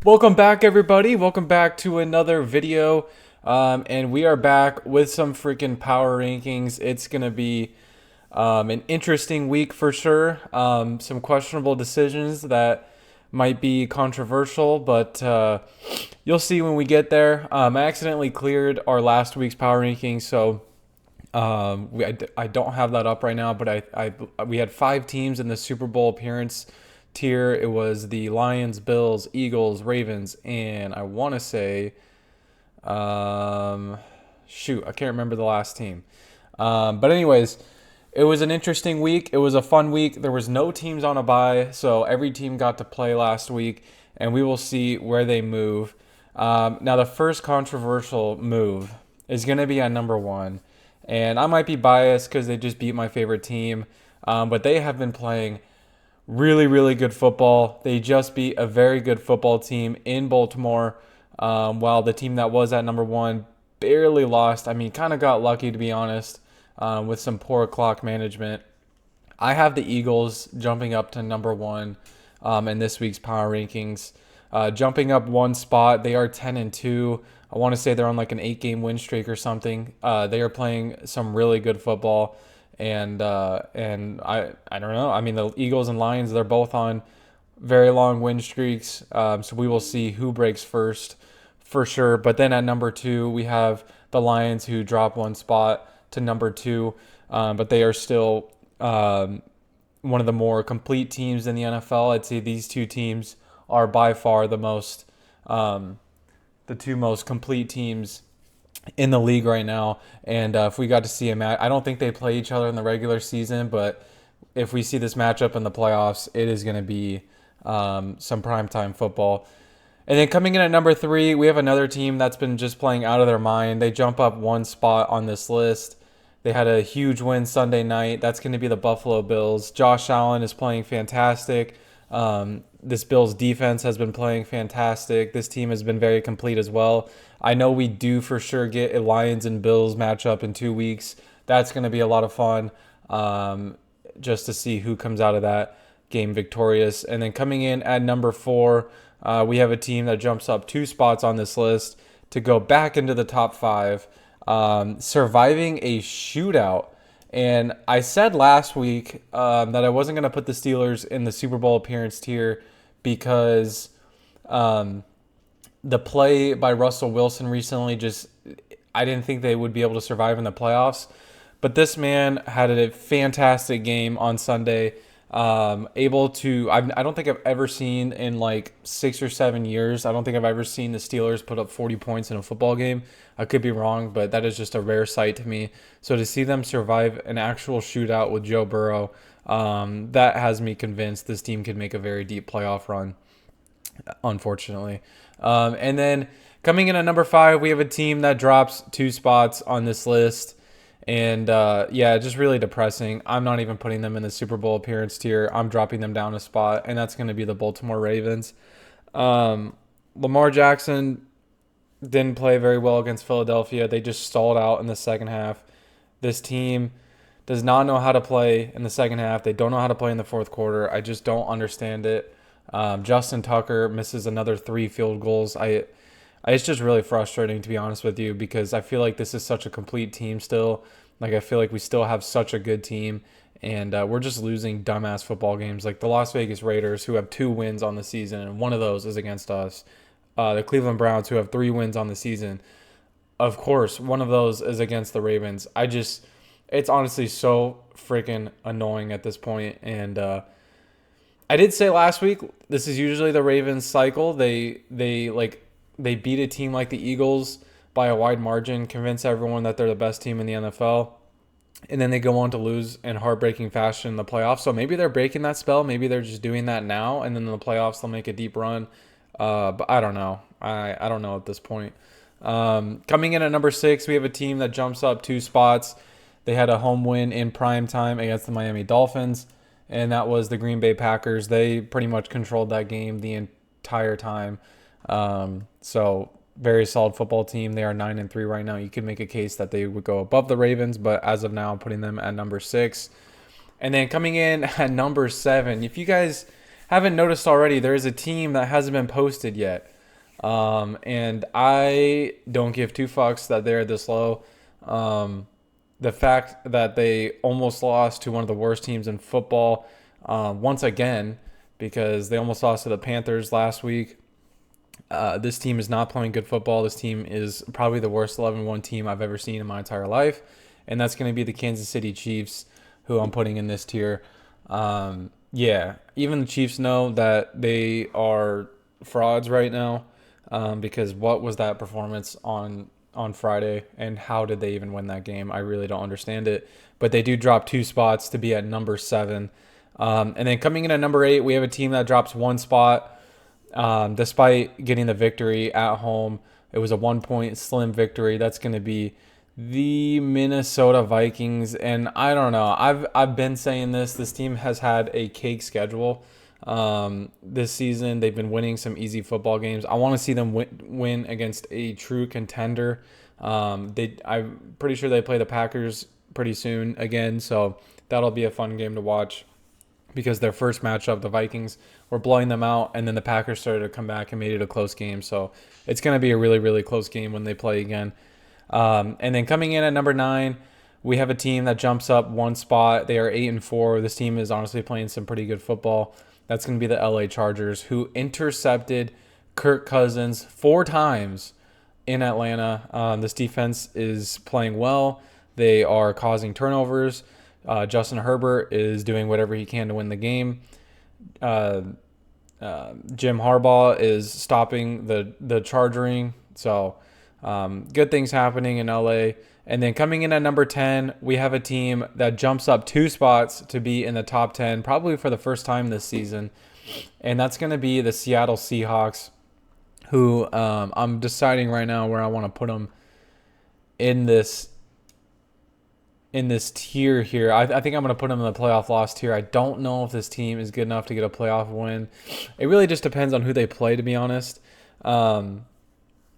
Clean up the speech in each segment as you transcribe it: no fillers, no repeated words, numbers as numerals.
Welcome back, everybody. Welcome back to another video. And we are back with some freaking power rankings. It's going to be an interesting week for sure. Some questionable decisions that might be controversial, but you'll see when we get there. I accidentally cleared our last week's power rankings, so I don't have that up right now, but we had 5 teams in the Super Bowl appearance tier. It was the Lions, Bills, Eagles, Ravens, and I want to say, I can't remember the last team. But anyways, it was an interesting week. It was a fun week. There was no teams on a bye, so every team got to play last week, and we will see where they move. Now, the first controversial move is going to be at number 1. And I might be biased because they just beat my favorite team, but they have been playing really, really good football. They just beat a very good football team in Baltimore, while the team that was at number 1 barely lost. I mean, kind of got lucky, to be honest, with some poor clock management. I have the Eagles jumping up to number 1 in this week's power rankings. Jumping up 1 spot, they are 10-2. I want to say they're on like an 8-game win streak or something. They are playing some really good football, and I don't know. I mean, the Eagles and Lions, they're both on very long win streaks. So we will see who breaks first for sure. But then at number 2, we have the Lions, who drop 1 spot to number 2, but they are still one of the more complete teams in the NFL. I'd say these 2 teams are by far the 2 most complete teams in the league right now. And if we got to see a match, I don't think they play each other in the regular season, but if we see this matchup in the playoffs, it is going to be some primetime football. And then coming in at number 3, we have another team that's been just playing out of their mind. They jump up 1 spot on this list. They had a huge win Sunday night. That's going to be the Buffalo Bills. Josh Allen is playing fantastic. This Bills defense has been playing fantastic. This team has been very complete as well. I know we do for sure get a Lions and Bills matchup in 2 weeks. That's going to be a lot of fun, just to see who comes out of that game victorious. And then coming in at number 4, we have a team that jumps up 2 spots on this list to go back into the top 5, surviving a shootout. And I said last week that I wasn't going to put the Steelers in the Super Bowl appearance tier because the play by Russell Wilson recently I didn't think they would be able to survive in the playoffs. But this man had a fantastic game on Sunday. I don't think I've ever seen in like 6 or 7 years. I don't think I've ever seen the Steelers put up 40 points in a football game. I could be wrong, but that is just a rare sight to me. So to see them survive an actual shootout with Joe Burrow, that has me convinced this team could make a very deep playoff run, unfortunately. And then coming in at number 5, we have a team that drops 2 spots on this list. And just really depressing. I'm not even putting them in the Super Bowl appearance tier. I'm dropping them down a spot, and that's going to be the Baltimore Ravens. Lamar Jackson didn't play very well against Philadelphia. They just stalled out in the second half. This team does not know how to play in the second half. They don't know how to play in the fourth quarter. I just don't understand it. Justin Tucker misses another 3 field goals. It's just really frustrating, to be honest with you, because I feel like this is such a complete team still. Like, I feel like we still have such a good team, and we're just losing dumbass football games. Like the Las Vegas Raiders, who have 2 wins on the season, and one of those is against us. The Cleveland Browns, who have 3 wins on the season. Of course, one of those is against the Ravens. It's honestly so freaking annoying at this point. And I did say last week, this is usually the Ravens' cycle. They beat a team like the Eagles by a wide margin, convince everyone that they're the best team in the NFL, and then they go on to lose in heartbreaking fashion in the playoffs. So maybe they're breaking that spell. Maybe they're just doing that now, and then in the playoffs they'll make a deep run. But I don't know. I don't know at this point. Coming in at number 6, we have a team that jumps up 2 spots. They had a home win in prime time against the Miami Dolphins, and that was the Green Bay Packers. They pretty much controlled that game the entire time. So very solid football team. They are 9-3 right now. You could make a case that they would go above the Ravens, but as of now, I'm putting them at number 6. And then coming in at number 7, if you guys haven't noticed already, there is a team that hasn't been posted yet. And I don't give two fucks that they're this low. Um, the fact that they almost lost to one of the worst teams in football once again, because they almost lost to the Panthers last week. This team is not playing good football. This team is probably the worst 11-1 team I've ever seen in my entire life. And that's going to be the Kansas City Chiefs, who I'm putting in this tier. Yeah, even the Chiefs know that they are frauds right now, because what was that performance on Friday, and how did they even win that game? I really don't understand it. But they do drop 2 spots to be at number 7. And then coming in at number 8, we have a team that drops 1 spot, despite getting the victory at home. It was a 1 point slim victory. That's going to be the Minnesota Vikings. And I don't know. I've been saying this. This team has had a cake schedule. This season they've been winning some easy football games. I want to see them win against a true contender. I'm pretty sure they play the Packers pretty soon again, so that'll be a fun game to watch, because their first matchup, the Vikings were blowing them out, and then the Packers started to come back and made it a close game. So it's going to be a really, really close game when they play again. And then coming in at number 9, we have a team that jumps up 1 spot. They are 8-4. This team is honestly playing some pretty good football. That's going to be the LA Chargers, who intercepted Kirk Cousins 4 times in Atlanta. This defense is playing well. They are causing turnovers. Justin Herbert is doing whatever he can to win the game. Jim Harbaugh is stopping the charging. So good things happening in LA. And then coming in at number 10, we have a team that jumps up 2 spots to be in the top 10, probably for the first time this season. And that's going to be the Seattle Seahawks, who I'm deciding right now where I want to put them in this tier here. I think I'm going to put them in the playoff loss tier. I don't know if this team is good enough to get a playoff win. It really just depends on who they play, to be honest.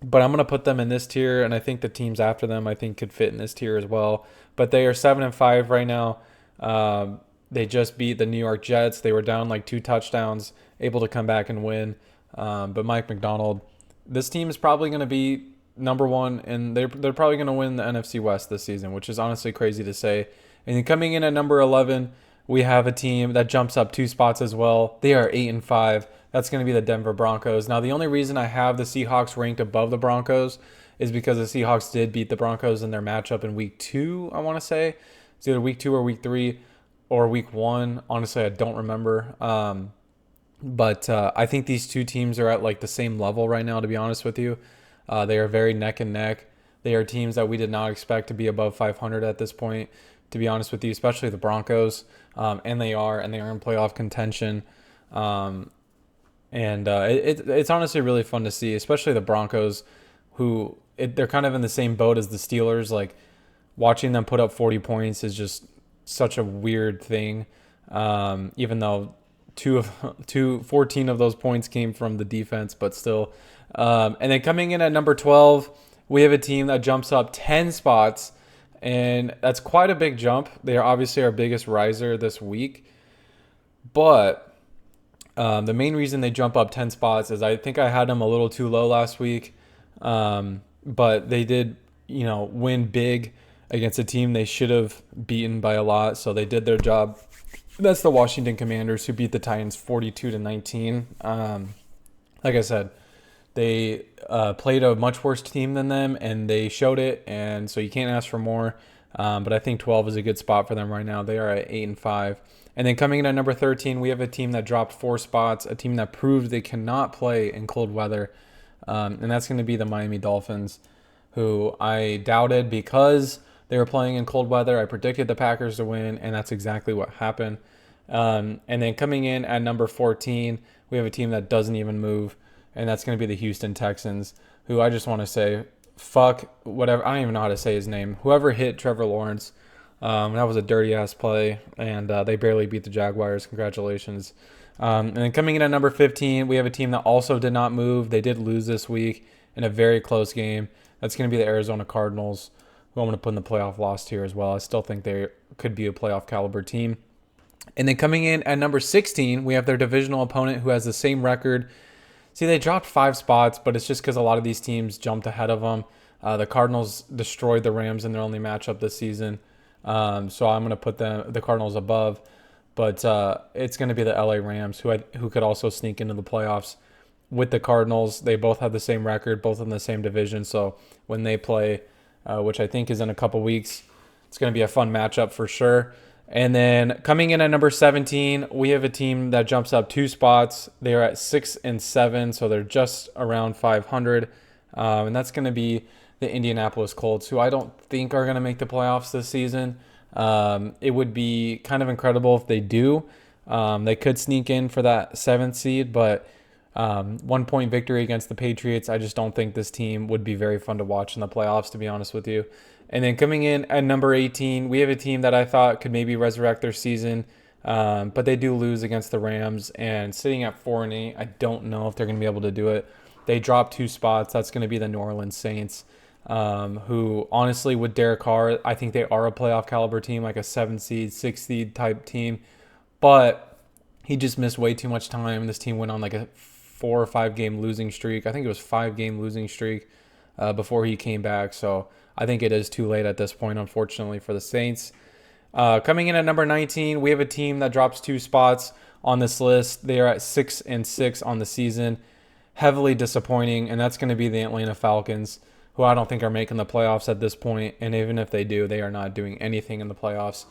But I'm going to put them in this tier, and I think the teams after them I think could fit in this tier as well. But they are 7-5 right now. They just beat the New York Jets. They were down like 2 touchdowns, able to come back and win. But Mike McDonald, this team is probably going to be number 1, and they're probably going to win the NFC West this season, which is honestly crazy to say. And then coming in at number 11, we have a team that jumps up 2 spots as well. They are 8-5. That's going to be the Denver Broncos. Now, the only reason I have the Seahawks ranked above the Broncos is because the Seahawks did beat the Broncos in their matchup in week 2, I want to say. It's either week 2 or week 3 or week 1. Honestly, I don't remember. But I think these two teams are at like the same level right now, to be honest with you. They are very neck and neck. They are teams that we did not expect to be above 500 at this point, to be honest with you, especially the Broncos. And they are in playoff contention. It's honestly really fun to see, especially the Broncos, who they're kind of in the same boat as the Steelers. Like, watching them put up 40 points is just such a weird thing. Even though 14 of those points came from the defense, but still. And then coming in at number 12, we have a team that jumps up 10 spots, and that's quite a big jump. They are obviously our biggest riser this week, but the main reason they jump up 10 spots is I think I had them a little too low last week. But they did, win big against a team they should have beaten by a lot. So they did their job. That's the Washington Commanders, who beat the Titans 42-19. Like I said, they played a much worse team than them, and they showed it. And so you can't ask for more. But I think 12 is a good spot for them right now. They are at 8-5. And then coming in at number 13, we have a team that dropped 4 spots, a team that proved they cannot play in cold weather. And that's going to be the Miami Dolphins, who I doubted because they were playing in cold weather. I predicted the Packers to win, and that's exactly what happened. And then coming in at number 14, we have a team that doesn't even move, and that's going to be the Houston Texans, who I just want to say, fuck whatever. I don't even know how to say his name. Whoever hit Trevor Lawrence, that was a dirty-ass play, and they barely beat the Jaguars. Congratulations. And then coming in at number 15, we have a team that also did not move. They did lose this week in a very close game. That's going to be the Arizona Cardinals, who I'm going to put in the playoff loss tier as well. I still think they could be a playoff caliber team. And then coming in at number 16, we have their divisional opponent, who has the same record, See, they dropped 5 spots, but it's just because a lot of these teams jumped ahead of them. The Cardinals destroyed the Rams in their only matchup this season, so I'm going to put the Cardinals above. But it's going to be the LA Rams, who could also sneak into the playoffs with the Cardinals. They both have the same record, both in the same division. So when they play, which I think is in a couple weeks, it's going to be a fun matchup for sure. And then coming in at number 17, we have a team that jumps up 2 spots. They are at 6-7, so they're just around 500, and that's going to be the Indianapolis Colts, who I don't think are going to make the playoffs this season. It would be kind of incredible if they do. They could sneak in for that 7th seed, but 1-point victory against the Patriots, I just don't think this team would be very fun to watch in the playoffs, to be honest with you. And then coming in at number 18, we have a team that I thought could maybe resurrect their season, but they do lose against the Rams. And sitting at 4-8, I don't know if they're going to be able to do it. They dropped 2 spots. That's going to be the New Orleans Saints, who honestly, with Derek Carr, I think they are a playoff caliber team, like a 7 seed, 6 seed type team. But he just missed way too much time. This team went on like a 4 or 5 game losing streak. I think it was 5-game losing streak before he came back. So I think it is too late at this point, unfortunately, for the Saints. Coming in at number 19, we have a team that drops 2 spots on this list. They are at 6-6 on the season. Heavily disappointing, and that's going to be the Atlanta Falcons, who I don't think are making the playoffs at this point. And even if they do, they are not doing anything in the playoffs.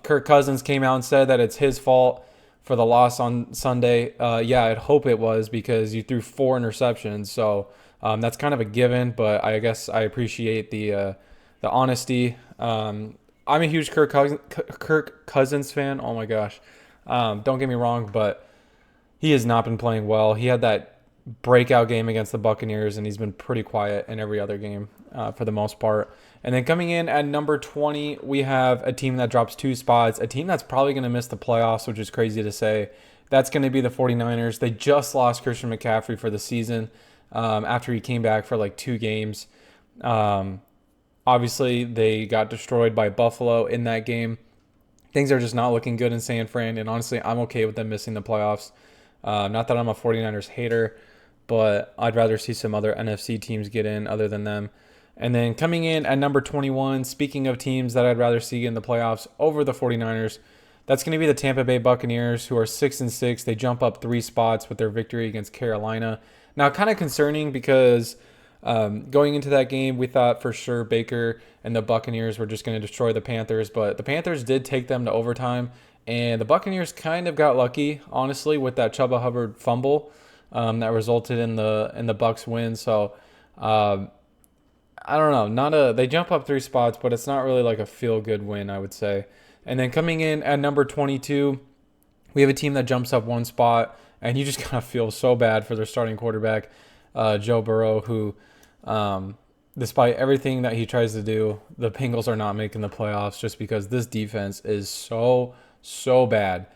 Kirk Cousins came out and said that it's his fault for the loss on Sunday. Yeah, I'd hope it was, because you threw 4 interceptions. So that's kind of a given, but I guess I appreciate the honesty. I'm a huge Kirk Cousins fan. Oh my gosh. Don't get me wrong, but he has not been playing well. He had that breakout game against the Buccaneers, and he's been pretty quiet in every other game for the most part. And then coming in at number 20, we have a team that drops 2 spots, a team that's probably going to miss the playoffs, which is crazy to say. That's going to be the 49ers. They just lost Christian McCaffrey for the season after he came back for like 2 games. Obviously, they got destroyed by Buffalo in that game. Things are just not looking good in San Fran, and honestly, I'm okay with them missing the playoffs. Not that I'm a 49ers hater, but I'd rather see some other NFC teams get in other than them. And then coming in at number 21, speaking of teams that I'd rather see in the playoffs over the 49ers, that's going to be the Tampa Bay Buccaneers, who are 6-6. They jump up 3 spots with their victory against Carolina. Now, kind of concerning because going into that game, we thought for sure Baker and the Buccaneers were just going to destroy the Panthers, but the Panthers did take them to overtime, and the Buccaneers kind of got lucky, honestly, with that Chuba Hubbard fumble that resulted in the Bucs win. So I don't know. They jump up 3 spots, but it's not really like a feel-good win, I would say. And then coming in at number 22, we have a team that jumps up 1 spot, and you just kind of feel so bad for their starting quarterback, Joe Burrow, who, despite everything that he tries to do, the Bengals are not making the playoffs just because this defense is so bad.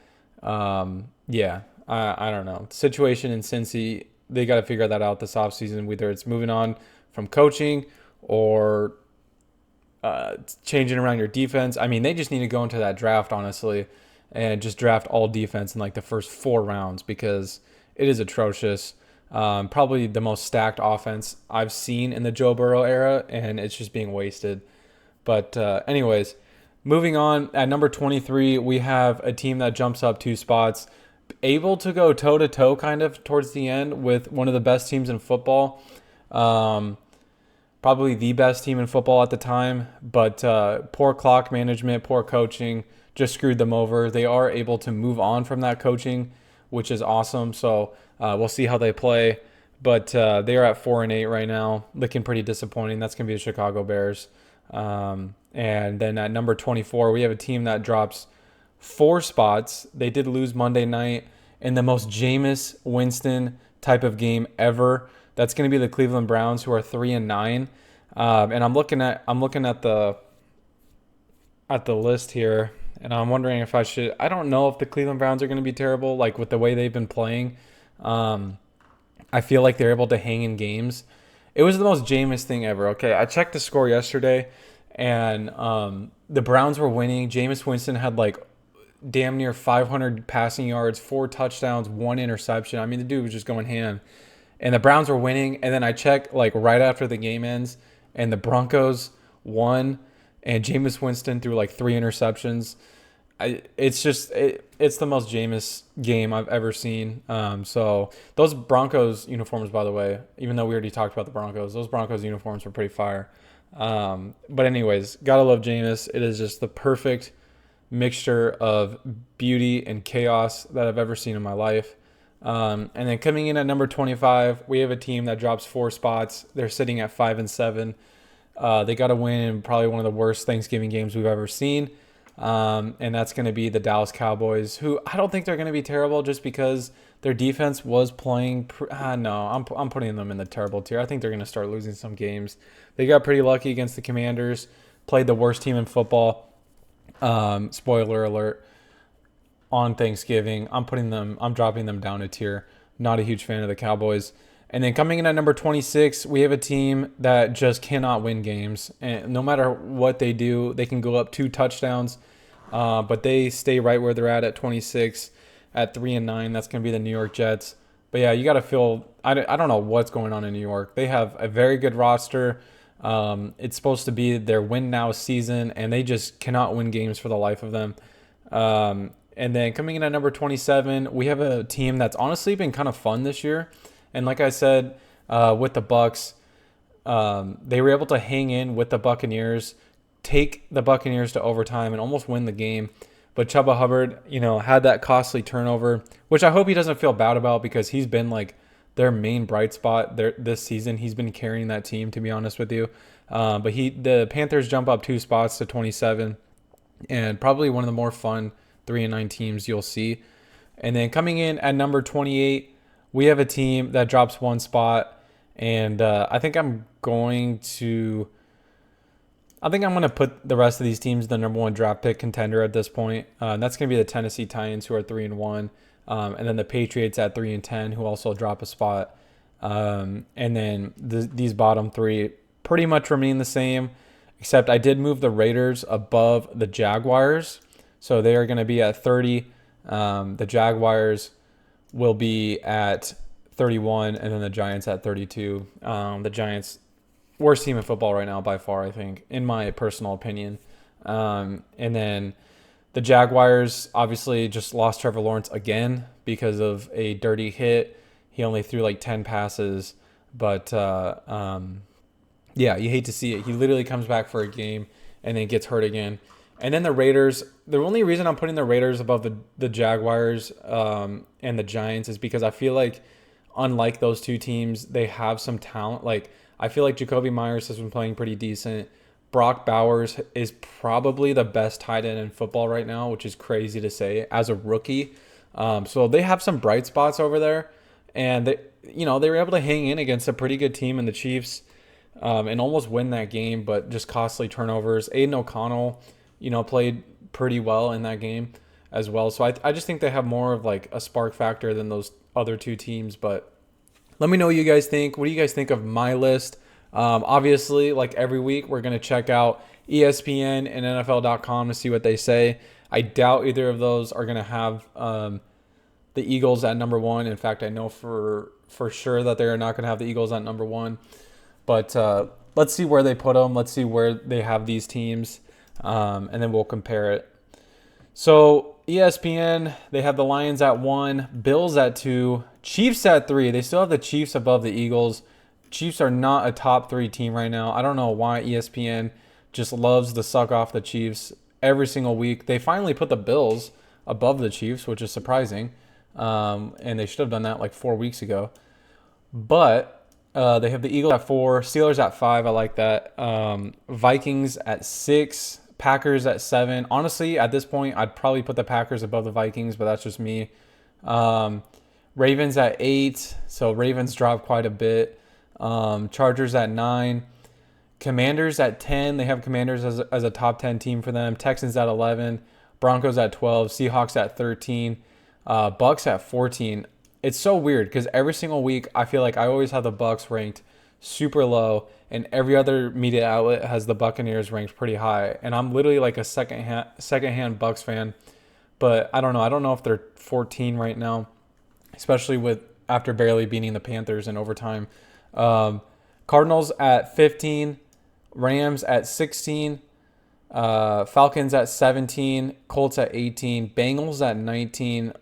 Yeah, I don't know. The situation in Cincy, they got to figure that out this offseason, whether it's moving on from coaching or changing around your defense. I mean, they just need to go into that draft, honestly, and just draft all defense in like the first 4 rounds, because it is atrocious. Probably the most stacked offense I've seen in the Joe Burrow era, and it's just being wasted. But anyways, moving on, at number 23, we have a team that jumps up 2 spots, able to go toe-to-toe kind of towards the end with one of the best teams in football. Probably the best team in football at the time, but poor clock management, poor coaching just screwed them over. They are able to move on from that coaching, which is awesome. So we'll see how they play. But they are at 4-8 right now, looking pretty disappointing. That's going to be the Chicago Bears. And then at number 24, we have a team that drops 4 spots. They did lose Monday night in the most Jameis Winston type of game ever. That's going to be the Cleveland Browns, who are 3-9. And I'm looking at the list here, and I'm wondering if I should. I don't know if the Cleveland Browns are going to be terrible, like with the way they've been playing. I feel like they're able to hang in games. It was the most Jameis thing ever. Okay, I checked the score yesterday, and the Browns were winning. Jameis Winston had like damn near 500 passing yards, 4 touchdowns, 1 interception. I mean, the dude was just going ham. And the Browns were winning. And then I checked like right after the game ends, and the Broncos won, and Jameis Winston threw like 3 interceptions. It's the most Jameis game I've ever seen. So those Broncos uniforms, by the way, even though we already talked about the Broncos, those Broncos uniforms were pretty fire. But anyways, gotta love Jameis. It is just the perfect mixture of beauty and chaos that I've ever seen in my life. And then coming in at number 25, we have a team that drops 4 spots. They're sitting at 5-7. They got to win in probably one of the worst Thanksgiving games we've ever seen. And that's going to be the Dallas Cowboys, who I don't think they're going to be terrible just because their defense was playing. No, I'm putting them in the terrible tier. I think they're going to start losing some games. They got pretty lucky against the Commanders, played the worst team in football. Spoiler alert. On Thanksgiving, I'm dropping them down a tier. Not a huge fan of the Cowboys. And then coming in at number 26, we have a team that just cannot win games. And no matter what they do, they can go up 2 touchdowns, but they stay right where they're at 26, at 3-9. That's going to be the New York Jets. But yeah, you got to feel. I don't know what's going on in New York. They have a very good roster. It's supposed to be their win now season, and they just cannot win games for the life of them. And then coming in at number 27, we have a team that's honestly been kind of fun this year. And like I said, with the Bucs, they were able to hang in with the Buccaneers, take the Buccaneers to overtime, and almost win the game. But Chuba Hubbard, had that costly turnover, which I hope he doesn't feel bad about because he's been like their main bright spot this season. He's been carrying that team, to be honest with you. But the Panthers jump up 2 spots to 27, and probably one of the more fun 3-9 teams you'll see. And then coming in at number 28, we have a team that drops 1 spot, and I think I'm going to put the rest of these teams the number 1 draft pick contender at this point. That's going to be the Tennessee Titans, who are 3-1, and then the Patriots at 3-10, who also drop a spot. And then these bottom 3 pretty much remain the same, except I did move the Raiders above the Jaguars. So they are going to be at 30. The Jaguars will be at 31, and then the Giants at 32. The Giants, worst team in football right now by far, I think, in my personal opinion. And then the Jaguars obviously just lost Trevor Lawrence again because of a dirty hit. He only threw like 10 passes, but yeah, you hate to see it. He literally comes back for a game and then gets hurt again. And then the Raiders, the only reason I'm putting the Raiders above the Jaguars and the Giants is because I feel like, unlike those two teams, they have some talent. Like, I feel like Jacoby Myers has been playing pretty decent. Brock Bowers is probably the best tight end in football right now, which is crazy to say as a rookie. So they have some bright spots over there. And they were able to hang in against a pretty good team in the Chiefs and almost win that game, but just costly turnovers. Aiden O'Connell, played pretty well in that game as well. So I just think they have more of like a spark factor than those other two teams. But let me know what you guys think. What do you guys think of my list? Obviously, like every week, we're going to check out ESPN and NFL.com to see what they say. I doubt either of those are going to have the Eagles at number 1. In fact, I know for sure that they are not going to have the Eagles at number 1. But let's see where they put them. Let's see where they have these teams. And then we'll compare it. So ESPN, they have the Lions at 1, Bills at 2, Chiefs at 3. They still have the Chiefs above the Eagles. Chiefs are not a top 3 team right now. I don't know why ESPN just loves to suck off the Chiefs every single week. They finally put the Bills above the Chiefs, which is surprising. And they should have done that like 4 weeks ago. But they have the Eagles at 4, Steelers at 5. I like that. Vikings at 6. Packers at 7. Honestly, at this point, I'd probably put the Packers above the Vikings, but that's just me. Ravens at 8. So Ravens dropped quite a bit. Chargers at 9. Commanders at 10. They have Commanders as a top 10 team for them. Texans at 11. Broncos at 12. Seahawks at 13. Bucks at 14. It's so weird because every single week I feel like I always have the Bucks ranked super low, and every other media outlet has the Buccaneers ranked pretty high. And I'm literally like a secondhand Bucks fan. but I don't know. I don't know if they're 14 right now, especially with after barely beating the Panthers in overtime. Um, Cardinals at 15, Rams at 16, Falcons at 17, Colts at 18, Bengals at 19,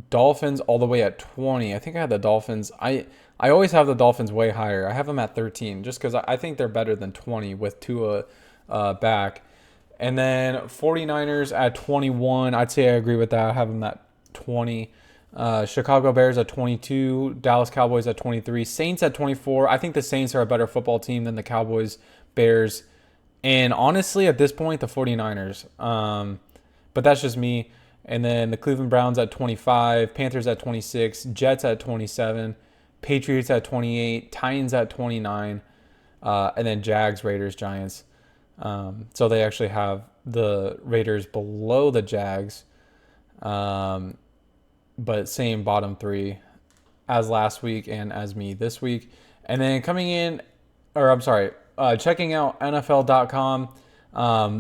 Dolphins all the way at 20. I think I had the Dolphins. I always have the Dolphins way higher. I have them at 13 just because I think they're better than 20 with Tua back. And then 49ers at 21. I'd say I agree with that. I have them at 20. Chicago Bears at 22. Dallas Cowboys at 23. Saints at 24. I think the Saints are a better football team than the Cowboys, Bears, and honestly, at this point, the 49ers. But that's just me. And then the Cleveland Browns at 25. Panthers at 26. Jets at 27. Patriots at 28. Titans at 29. And then Jags, Raiders, Giants. So they actually have the Raiders below the Jags, but same bottom three as last week and as me this week. And then coming in, checking out NFL.com,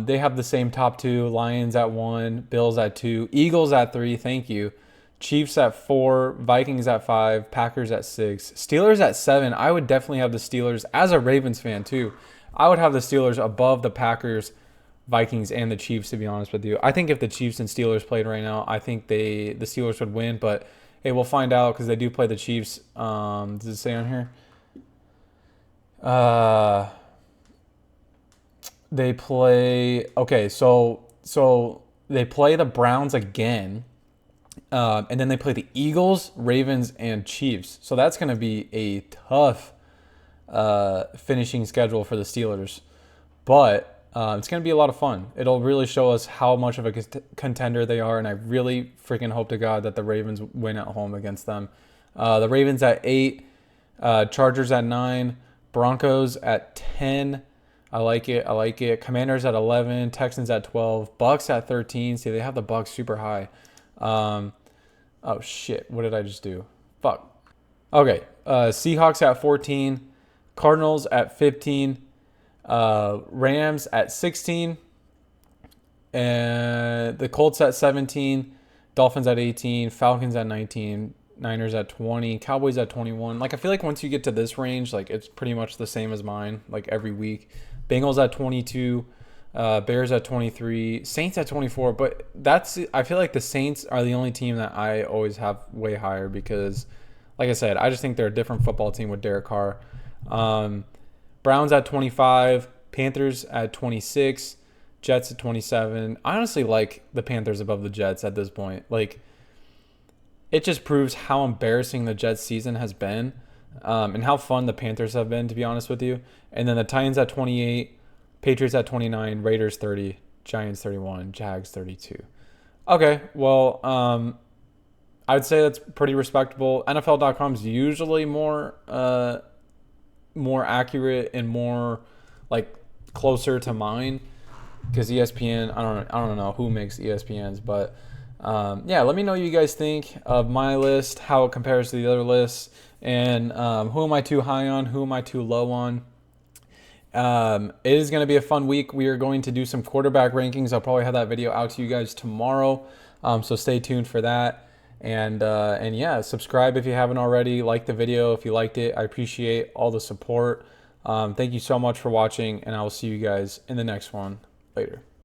they have the same top two: Lions at 1, Bills at 2, Eagles at 3. Thank you. Chiefs at 4, Vikings at 5, Packers at 6, Steelers at 7. I would definitely have the Steelers as a Ravens fan too. I would have the Steelers above the Packers, Vikings, and the Chiefs, to be honest with you. I think if the Chiefs and Steelers played right now, I think the Steelers would win. But, hey, we'll find out because they do play the Chiefs. Does it say on here? They play – okay, so they play the Browns again. And then they play the Eagles, Ravens, and Chiefs. So that's going to be a tough finishing schedule for the Steelers. But it's going to be a lot of fun. It'll really show us how much of a contender they are, and I really freaking hope to God that the Ravens win at home against them. The Ravens at 8, Chargers at 9, Broncos at 10. I like it. Commanders at 11, Texans at 12, Bucks at 13. See, they have the Bucks super high. Oh, shit. What did I just do? Fuck. Okay. Seahawks at 14, Cardinals at 15, Rams at 16, and the Colts at 17, Dolphins at 18, Falcons at 19, Niners at 20, Cowboys at 21. Like, I feel like once you get to this range, like, it's pretty much the same as mine, like, every week. Bengals at 22, Bears at 23, Saints at 24. But I feel like the Saints are the only team that I always have way higher because, like I said, I just think they're a different football team with Derek Carr. Browns at 25, Panthers at 26, Jets at 27. I honestly like the Panthers above the Jets at this point. Like, it just proves how embarrassing the Jets season has been, and how fun the Panthers have been, to be honest with you. And then the Titans at 28, Patriots at 29, Raiders 30, Giants 31, Jags 32. Okay, well, I'd say that's pretty respectable. NFL.com is usually more accurate and more like closer to mine because ESPN. I don't know who makes ESPNs, but yeah, let me know what you guys think of my list, how it compares to the other lists, and who am I too high on, who am I too low on. It is going to be a fun week. We are going to do some quarterback rankings. I'll probably have that video out to you guys tomorrow, so stay tuned for that. And yeah, subscribe if you haven't already. Like the video if you liked it. I appreciate all the support. Thank you so much for watching, and I will see you guys in the next one. Later.